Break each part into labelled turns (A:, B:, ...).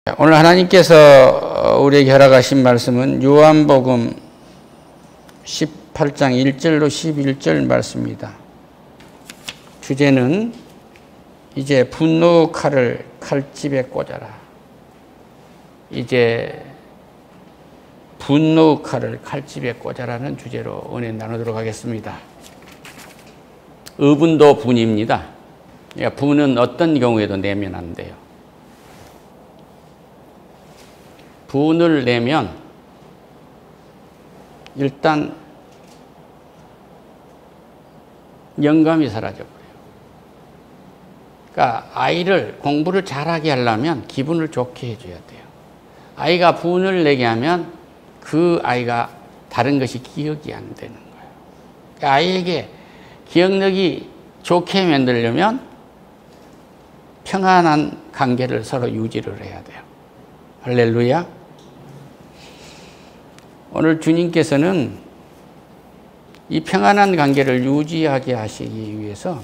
A: 오늘 하나님께서 우리에게 허락하신 말씀은 요한복음 18장 1절로 11절 말씀입니다. 주제는 이제 분노 칼을 칼집에 꽂아라. 이제 분노 칼을 칼집에 꽂아라는 주제로 은혜 나누도록 하겠습니다. 의분도 분입니다. 분은 어떤 경우에도 내면 안 돼요. 분을 내면 일단 영감이 사라져버려요. 그러니까 아이를 공부를 잘하게 하려면 기분을 좋게 해줘야 돼요. 아이가 분을 내게 하면 그 아이가 다른 것이 기억이 안 되는 거예요. 그러니까 아이에게 기억력이 좋게 만들려면 평안한 관계를 서로 유지를 해야 돼요. 할렐루야. 오늘 주님께서는 이 평안한 관계를 유지하게 하시기 위해서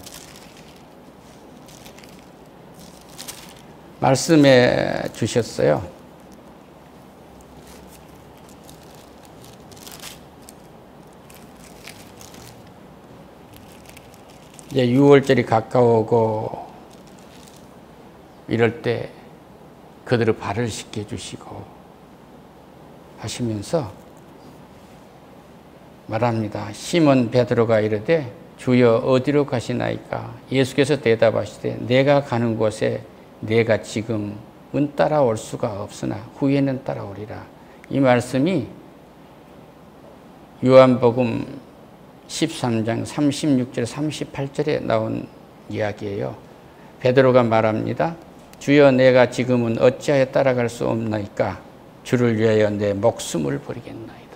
A: 말씀해 주셨어요. 이제 6월절이 가까우고 이럴 때 그들의 발을 씻겨주시고 하시면서 말합니다. 시몬 베드로가 이르되 주여 어디로 가시나이까? 예수께서 대답하시되 내가 가는 곳에 내가 지금은 따라올 수가 없으나 후에는 따라오리라. 이 말씀이 요한복음 13장 36절 38절에 나온 이야기예요. 베드로가 말합니다. 주여 내가 지금은 어찌하여 따라갈 수 없나이까? 주를 위하여 내 목숨을 버리겠나이다.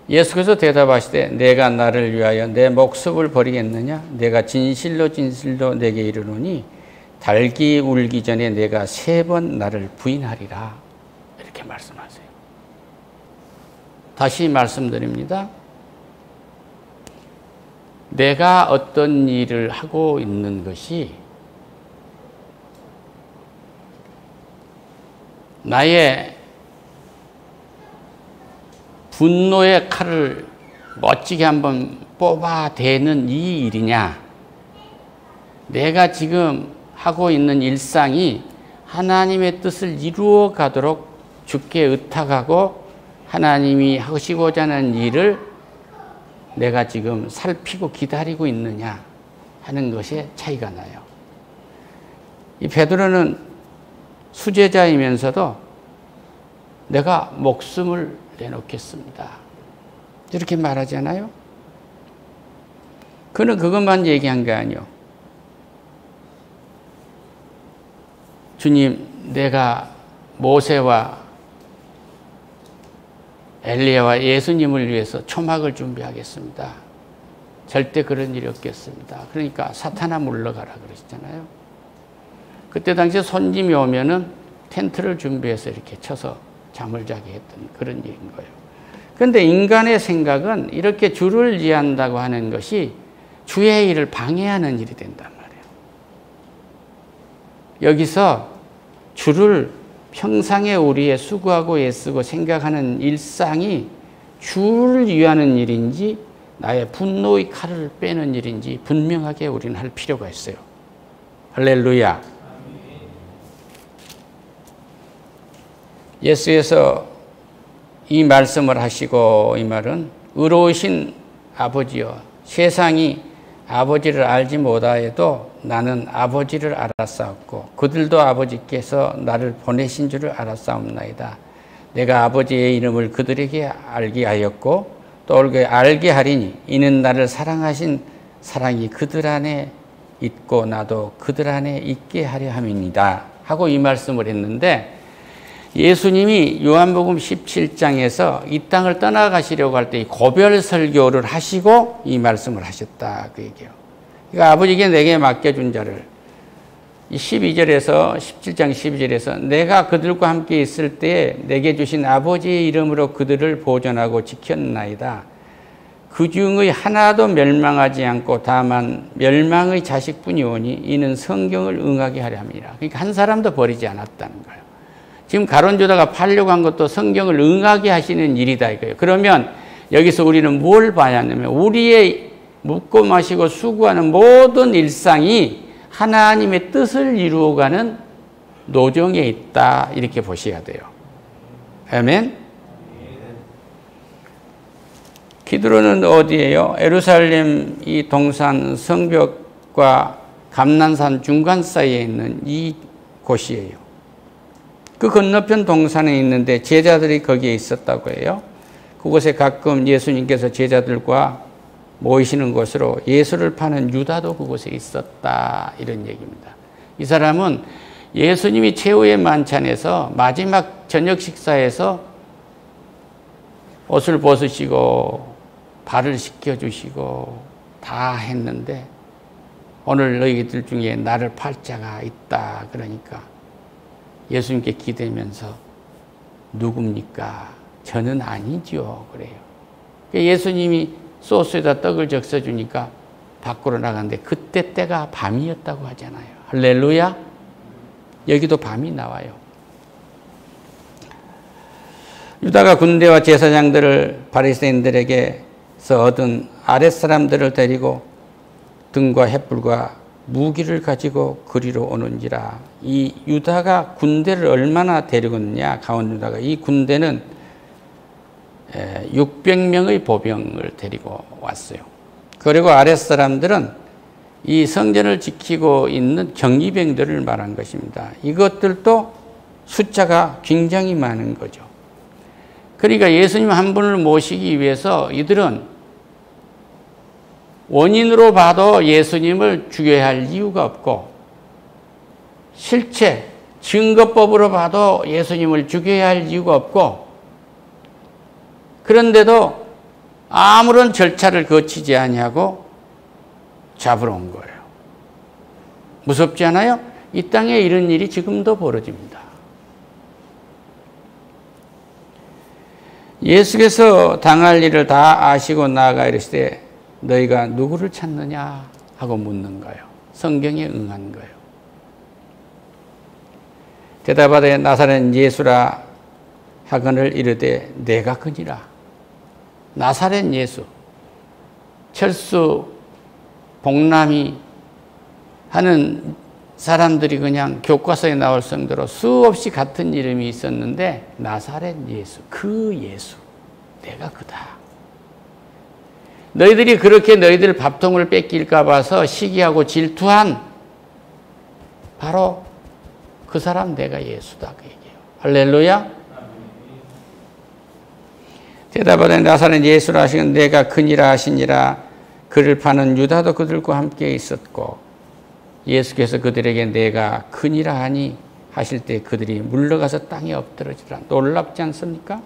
A: 예수께서 대답하시되 내가 나를 위하여 내 목숨을 버리겠느냐? 내가 진실로 진실로 내게 이르노니 닭이 울기 전에 내가 3번 나를 부인하리라. 이렇게 말씀하세요. 다시 말씀드립니다. 내가 어떤 일을 하고 있는 것이 나의 분노의 칼을 멋지게 한번 뽑아대는 이 일이냐, 내가 지금 하고 있는 일상이 하나님의 뜻을 이루어 가도록 주께 의탁하고 하나님이 하시고자 하는 일을 내가 지금 살피고 기다리고 있느냐 하는 것에 차이가 나요. 이 베드로는 수제자이면서도 내가 목숨을 내놓겠습니다. 이렇게 말하잖아요. 그는 그것만 얘기한 게 아니요. 주님, 내가 모세와 엘리야와 예수님을 위해서 초막을 준비하겠습니다. 절대 그런 일이 없겠습니다. 그러니까 사탄아 물러가라 그러시잖아요. 그때 당시에 손님이 오면은 텐트를 준비해서 이렇게 쳐서 잠을 자게 했던 그런 일인 거예요. 그런데 인간의 생각은 이렇게 주를 위한다고 하는 것이 주의 일을 방해하는 일이 된단 말이에요. 여기서 주를 평상에 우리의 수고하고 애쓰고 생각하는 일상이 주를 위하는 일인지 나의 분노의 칼을 빼는 일인지 분명하게 우리는 할 필요가 있어요. 할렐루야. 예수께서 이 말씀을 하시고 이 말은 의로우신 아버지여 세상이 아버지를 알지 못하여도 나는 아버지를 알았사옵고 그들도 아버지께서 나를 보내신 줄을 알았사옵나이다. 내가 아버지의 이름을 그들에게 알게 하였고 또 알게 하리니 이는 나를 사랑하신 사랑이 그들 안에 있고 나도 그들 안에 있게 하려 함이니이다 하고 이 말씀을 했는데, 예수님이 요한복음 17장에서 이 땅을 떠나가시려고 할 때 고별 설교를 하시고 이 말씀을 하셨다 그 얘기예요. 그러니까 아버지께 내게 맡겨준 자를 12절에서 17장 12절에서 내가 그들과 함께 있을 때에 내게 주신 아버지의 이름으로 그들을 보존하고 지켰나이다. 그 중의 하나도 멸망하지 않고 다만 멸망의 자식뿐이 오니 이는 성경을 응하게 하려 함이라. 그러니까 한 사람도 버리지 않았다는 거예요. 지금 가룟 유다가 팔려고 한 것도 성경을 응하게 하시는 일이다 이거예요. 그러면 여기서 우리는 뭘 봐야 하냐면 우리의 묵고 마시고 수고하는 모든 일상이 하나님의 뜻을 이루어가는 노정에 있다 이렇게 보셔야 돼요. 아멘. 기드론은 어디예요? 예루살렘 이 동산 성벽과 감난산 중간 사이에 있는 이 곳이에요. 그 건너편 동산에 있는데 제자들이 거기에 있었다고 해요. 그곳에 가끔 예수님께서 제자들과 모이시는 곳으로 예수를 파는 유다도 그곳에 있었다 이런 얘기입니다. 이 사람은 예수님이 최후의 만찬에서 마지막 저녁 식사에서 옷을 벗으시고 발을 씻겨주시고 다 했는데 오늘 너희들 중에 나를 팔 자가 있다 그러니까 예수님께 기대면서 누굽니까? 저는 아니죠 그래요. 예수님이 소스에다 떡을 적셔주니까 밖으로 나갔는데 그때 때가 밤이었다고 하잖아요. 할렐루야. 여기도 밤이 나와요. 유다가 군대와 제사장들을 바리새인들에게서 얻은 아랫사람들을 데리고 등과 횃불과 무기를 가지고 그리로 오는지라. 이 유다가 군대를 얼마나 데리고 오느냐. 가온 유다가 이 군대는 600명의 보병을 데리고 왔어요. 그리고 아랫사람들은 이 성전을 지키고 있는 경비병들을 말한 것입니다. 이것들도 숫자가 굉장히 많은 거죠. 그러니까 예수님 한 분을 모시기 위해서 이들은 원인으로 봐도 예수님을 죽여야 할 이유가 없고 실체, 증거법으로 봐도 예수님을 죽여야 할 이유가 없고 그런데도 아무런 절차를 거치지 아니하고 잡으러 온 거예요. 무섭지 않아요? 이 땅에 이런 일이 지금도 벌어집니다. 예수께서 당할 일을 다 아시고 나아가 이르시되 너희가 누구를 찾느냐 하고 묻는 거예요. 성경에 응한 거예요. 대답하되 나사렛 예수라 하거늘 이르되 내가 그니라. 나사렛 예수. 철수, 복남이 하는 사람들이 그냥 교과서에 나올 정도로 수없이 같은 이름이 있었는데 나사렛 예수, 그 예수, 내가 그다. 너희들이 그렇게 너희들 밥통을 뺏길까 봐서 시기하고 질투한 바로 그 사람 내가 예수다 그 얘기예요. 할렐루야. 대답하되 나사렛 예수라 하시는 내가 그니라 하시니라. 그를 파는 유다도 그들과 함께 있었고 예수께서 그들에게 내가 그니라 하니 하실 때 그들이 물러가서 땅에 엎드러지라. 놀랍지 않습니까?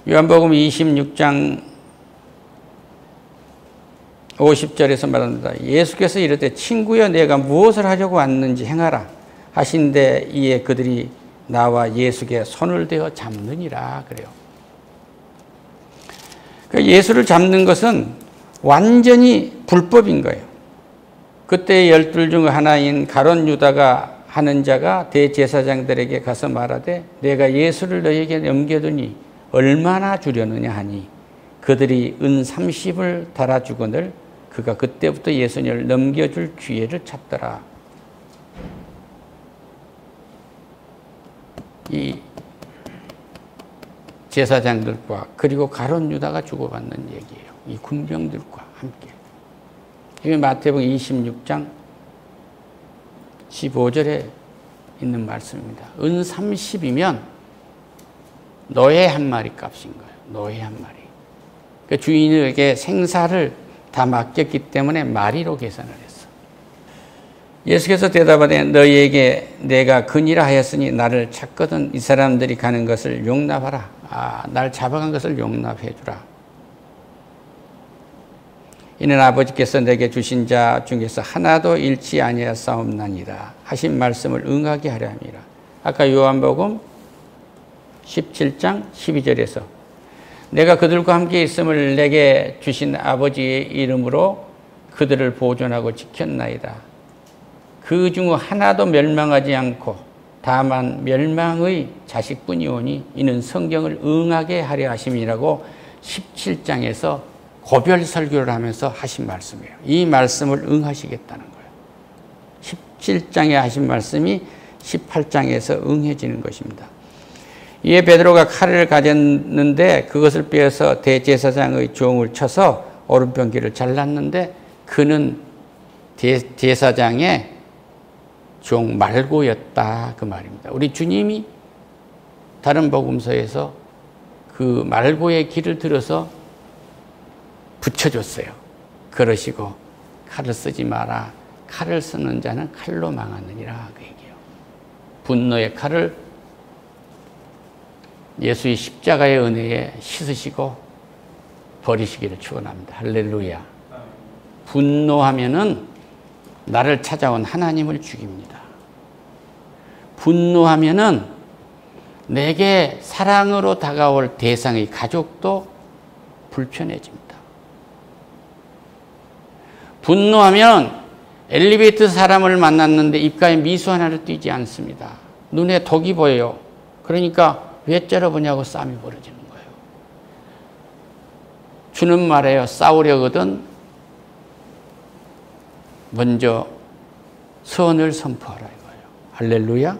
A: 요한복음 26장 50절에서 말합니다. 예수께서 이르되 친구여 내가 무엇을 하려고 왔는지 행하라 하신데 이에 그들이 나와 예수께 손을 대어 잡느니라 그래요. 예수를 잡는 것은 완전히 불법인 거예요. 그때 12 중 하나인 가룟 유다가 하는 자가 대제사장들에게 가서 말하되 내가 예수를 너에게 넘겨두니 얼마나 주려느냐 하니 그들이 은 30을 달아주거늘 그가 그때부터 예수님을 넘겨줄 기회를 찾더라. 이 제사장들과 그리고 가룟 유다가 주고받는 얘기예요. 이 군병들과 함께. 이게 마태복음 26장 15절에 있는 말씀입니다. 은 30이면 노예 한 마리 값인 거예요. 노예 한 마리. 그 주인에게 생사를 다 맡겼기 때문에 마리로 계산을 했어. 예수께서 대답하되 너희에게 내가 그니라 하였으니 나를 찾거든 이 사람들이 가는 것을 용납하라. 날 잡아간 것을 용납해 주라. 이는 아버지께서 내게 주신 자 중에서 하나도 잃지 아니하사옵나니라 하신 말씀을 응하게 하려 함이라. 아까 요한복음 17장 12절에서 내가 그들과 함께 있음을 내게 주신 아버지의 이름으로 그들을 보존하고 지켰나이다. 그 중 하나도 멸망하지 않고 다만 멸망의 자식뿐이오니 이는 성경을 응하게 하려 하심이라고 17장에서 고별 설교를 하면서 하신 말씀이에요. 이 말씀을 응하시겠다는 거예요. 17장에 하신 말씀이 18장에서 응해지는 것입니다. 이에 베드로가 칼을 가졌는데 그것을 빼어서 대제사장의 종을 쳐서 오른편귀를 잘랐는데 그는 제사장의 종 말고였다 그 말입니다. 우리 주님이 다른 복음서에서 그 말고의 길을 들어서 붙여줬어요. 그러시고 칼을 쓰지 마라. 칼을 쓰는 자는 칼로 망하느니라 그 얘기예요. 분노의 칼을 예수의 십자가의 은혜에 씻으시고 버리시기를 축원합니다. 할렐루야. 분노하면은 나를 찾아온 하나님을 죽입니다. 분노하면은 내게 사랑으로 다가올 대상의 가족도 불편해집니다. 분노하면 엘리베이터 사람을 만났는데 입가에 미소 하나를 띄지 않습니다. 눈에 독이 보여요. 그러니까 왜 째려보냐고 싸움이 벌어지는 거예요. 주는 말해요. 싸우려거든 먼저 선을 선포하라 이거예요. 할렐루야.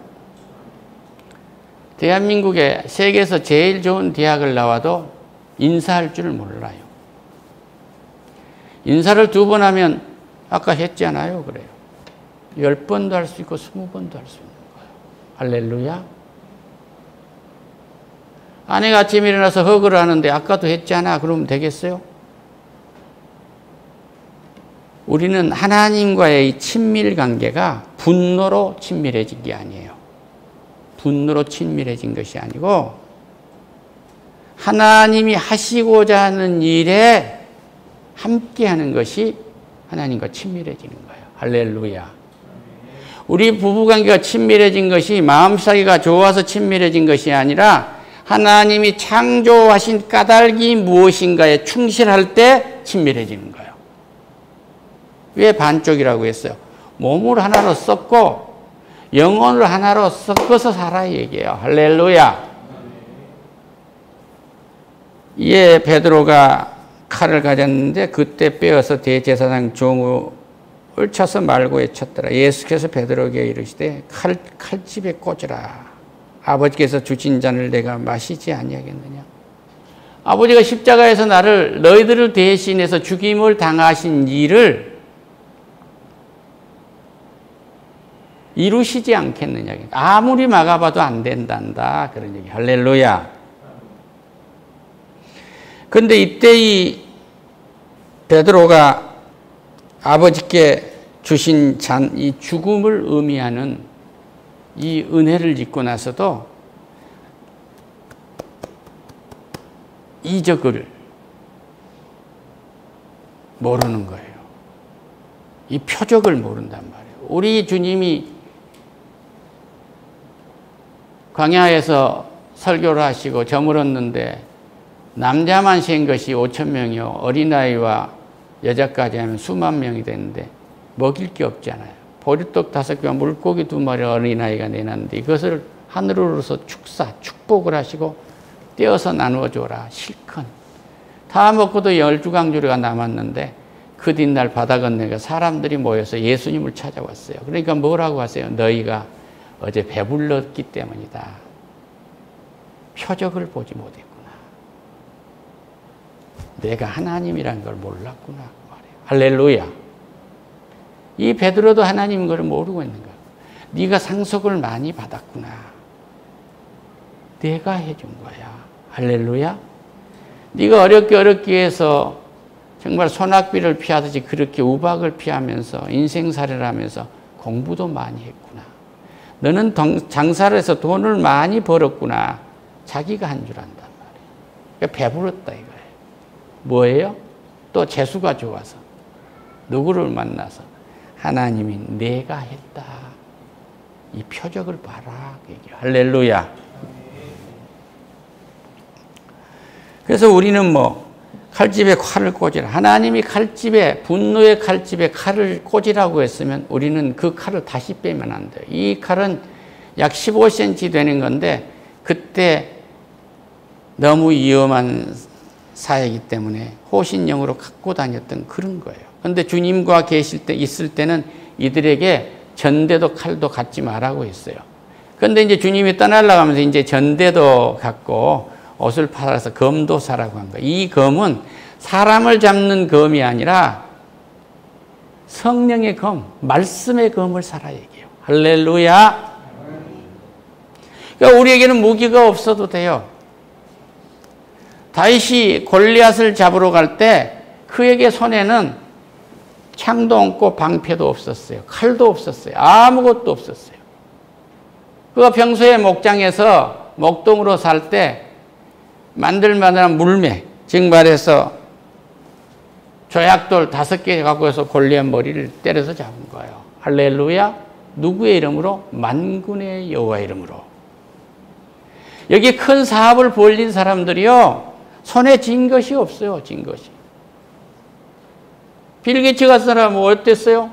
A: 대한민국에 세계에서 제일 좋은 대학을 나와도 인사할 줄 몰라요. 인사를 2번 하면 아까 했잖아요. 그래요. 10번도 할 수 있고 20번도 할 수 있는 거예요. 할렐루야. 아내가 아침에 일어나서 허그를 하는데 아까도 했잖아. 그러면 되겠어요? 우리는 하나님과의 친밀 관계가 분노로 친밀해진 게 아니에요. 분노로 친밀해진 것이 아니고 하나님이 하시고자 하는 일에 함께하는 것이 하나님과 친밀해지는 거예요. 할렐루야. 우리 부부관계가 친밀해진 것이 마음 사이가 좋아서 친밀해진 것이 아니라 하나님이 창조하신 까닭이 무엇인가에 충실할 때 친밀해지는 거예요. 왜 반쪽이라고 했어요? 몸을 하나로 섞고 영혼을 하나로 섞어서 살아 얘기해요. 할렐루야. 이에 베드로가 칼을 가졌는데 그때 빼어서 대제사장 종을 쳐서 말고에 쳤더라. 예수께서 베드로에게 이르시되 칼집에 꽂으라. 아버지께서 주신 잔을 내가 마시지 아니하겠느냐. 아버지가 십자가에서 너희들을 대신해서 죽임을 당하신 일을 이루시지 않겠느냐. 아무리 막아봐도 안 된단다. 그런 얘기. 할렐루야. 그런데 이때 이 베드로가 아버지께 주신 잔, 이 죽음을 의미하는 이 은혜를 잊고 나서도 이적을 모르는 거예요. 이 표적을 모른단 말이에요. 우리 주님이 광야에서 설교를 하시고 저물었는데 남자만 생 것이 5,000명이요. 어린아이와 여자까지 하면 수만 명이 되는데 먹일 게 없잖아요. 보리떡 5개와 물고기 2마리 어린아이가 내놨는데 이것을 하늘으로서 축복을 하시고 떼어서 나누어 줘라. 실컷. 다 먹고도 12강조리가 남았는데 그 뒷날 바다 건너가 사람들이 모여서 예수님을 찾아왔어요. 그러니까 뭐라고 하세요? 너희가 어제 배불렀기 때문이다. 표적을 보지 못했구나. 내가 하나님이라는 걸 몰랐구나. 할렐루야. 이 베드로도 하나님인 걸 모르고 있는 거야. 네가 상속을 많이 받았구나. 내가 해준 거야. 할렐루야. 네가 어렵게 해서 정말 소낙비를 피하듯이 그렇게 우박을 피하면서 인생살이를 하면서 공부도 많이 했구나. 너는 장사를 해서 돈을 많이 벌었구나. 자기가 한 줄 안단 말이에요. 그러니까 배불렀다 이거예요. 뭐예요? 또 재수가 좋아서 누구를 만나서 하나님이 내가 했다. 이 표적을 봐라. 할렐루야. 그래서 우리는 뭐 칼집에 칼을 꽂으라. 하나님이 칼집에, 분노의 칼집에 칼을 꽂으라고 했으면 우리는 그 칼을 다시 빼면 안 돼요. 이 칼은 약 15cm 되는 건데 그때 너무 위험한 사회이기 때문에 호신용으로 갖고 다녔던 그런 거예요. 그런데 주님과 있을 때는 이들에게 전대도 칼도 갖지 말라고 했어요. 그런데 이제 주님이 떠나려가면서 이제 전대도 갖고 옷을 팔아서 검도 사라고 한 거예요. 이 검은 사람을 잡는 검이 아니라 성령의 검, 말씀의 검을 사라 얘기해요. 할렐루야. 그러니까 우리에게는 무기가 없어도 돼요. 다윗이 골리앗을 잡으러 갈 때 그에게 손에는 창도 없고 방패도 없었어요. 칼도 없었어요. 아무것도 없었어요. 그가 평소에 목장에서 목동으로 살 때 만들만한 물매, 즉 말해서 조약돌 5개 갖고 해서 골리앗 머리를 때려서 잡은 거예요. 할렐루야. 누구의 이름으로? 만군의 여호와의 이름으로. 여기 큰 사업을 벌린 사람들이요, 손에 쥔 것이 없어요. 쥔 것이. 빌 게이츠 같은 사람은 어땠어요?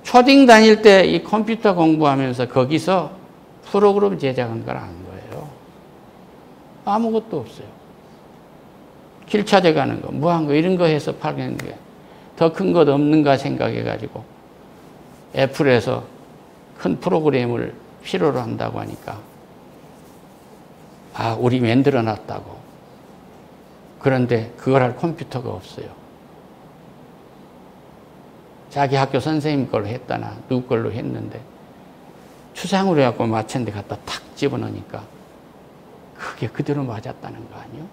A: 초딩 다닐 때 이 컴퓨터 공부하면서 거기서 프로그램 제작한 걸 아는 거예요. 아무것도 없어요. 길 찾아가는 거, 무한 거, 이런 거 해서 팔겠는 게 더 큰 것 없는가 생각해가지고 애플에서 큰 프로그램을 필요로 한다고 하니까 아, 우리 만들어 놨다고. 그런데 그걸 할 컴퓨터가 없어요. 자기 학교 선생님 걸로 했다나 누구 걸로 했는데 추상으로 해갖고 맞췄는데 갖다 탁 집어넣으니까 그게 그대로 맞았다는 거 아니에요?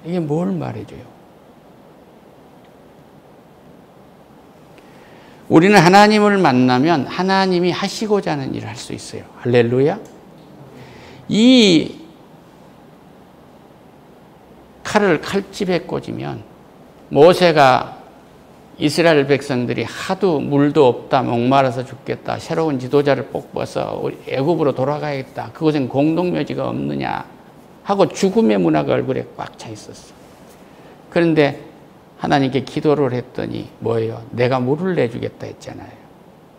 A: 이게 뭘 말해줘요? 우리는 하나님을 만나면 하나님이 하시고자 하는 일을 할 수 있어요. 할렐루야. 이 칼을 칼집에 꽂으면 모세가 이스라엘 백성들이 하도 물도 없다, 목마라서 죽겠다, 새로운 지도자를 뽑아서 애굽으로 돌아가야겠다, 그곳엔 공동묘지가 없느냐 하고 죽음의 문화가 얼굴에 꽉 차 있었어. 그런데 하나님께 기도를 했더니 뭐예요? 내가 물을 내주겠다 했잖아요.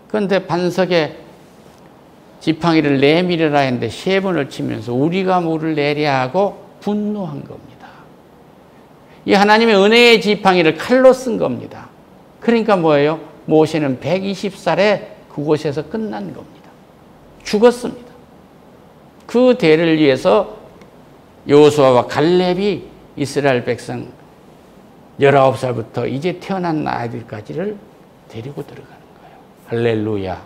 A: 그런데 반석에 지팡이를 내밀으라 했는데 3번을 치면서 우리가 물을 내랴 하고 분노한 겁니다. 이 하나님의 은혜의 지팡이를 칼로 쓴 겁니다. 그러니까 뭐예요? 모세는 120살에 그곳에서 끝난 겁니다. 죽었습니다. 그 대를 위해서 여호수아와 갈렙이 이스라엘 백성 19살부터 이제 태어난 아이들까지를 데리고 들어가는 거예요. 할렐루야.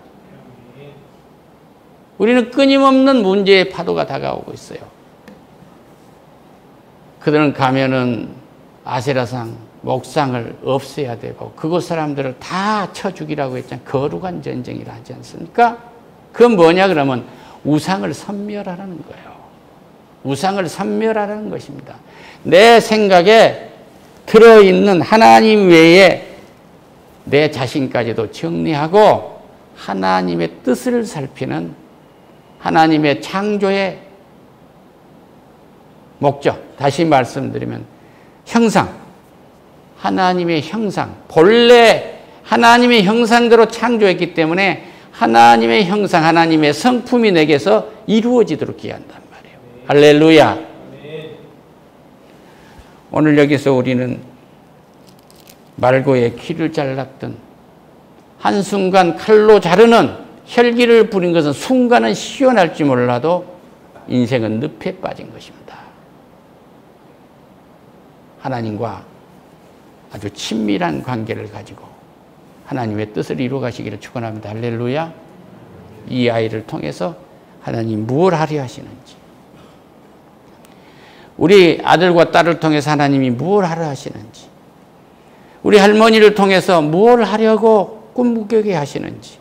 A: 우리는 끊임없는 문제의 파도가 다가오고 있어요. 그들은 가면은 아세라상, 목상을 없애야 되고 그곳 사람들을 다 쳐 죽이라고 했잖아요. 거룩한 전쟁이라 하지 않습니까? 그건 뭐냐 그러면 우상을 섬멸하라는 거예요. 우상을 섬멸하라는 것입니다. 내 생각에 들어있는 하나님 외에 내 자신까지도 정리하고 하나님의 뜻을 살피는 하나님의 창조의 목적, 다시 말씀드리면 형상, 하나님의 형상, 본래 하나님의 형상대로 창조했기 때문에 하나님의 형상, 하나님의 성품이 내게서 이루어지도록 기한단 말이에요. 할렐루야. 오늘 여기서 우리는 말고의 키를 잘랐던 한순간 칼로 자르는 혈기를 부린 것은 순간은 시원할지 몰라도 인생은 늪에 빠진 것입니다. 하나님과 아주 친밀한 관계를 가지고 하나님의 뜻을 이루어 가시기를 축원합니다. 할렐루야. 이 아이를 통해서 하나님 무엇을 하려 하시는지, 우리 아들과 딸을 통해서 하나님이 무엇을 하려 하시는지, 우리 할머니를 통해서 무엇을 하려고 꿈꾸게 하시는지,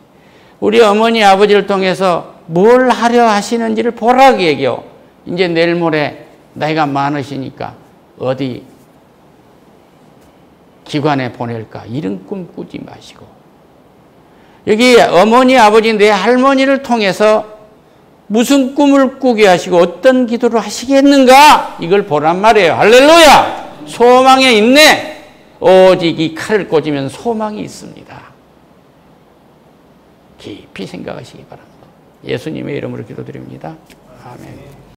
A: 우리 어머니 아버지를 통해서 뭘 하려 하시는지를 보라고 얘기해요. 이제 내일 모레 나이가 많으시니까 어디 기관에 보낼까 이런 꿈 꾸지 마시고 여기 어머니 아버지 내 할머니를 통해서 무슨 꿈을 꾸게 하시고 어떤 기도를 하시겠는가? 이걸 보란 말이에요. 할렐루야! 소망에 있네. 오직 이 칼을 꽂으면 소망이 있습니다. 깊이 생각하시기 바랍니다. 예수님의 이름으로 기도드립니다. 아멘.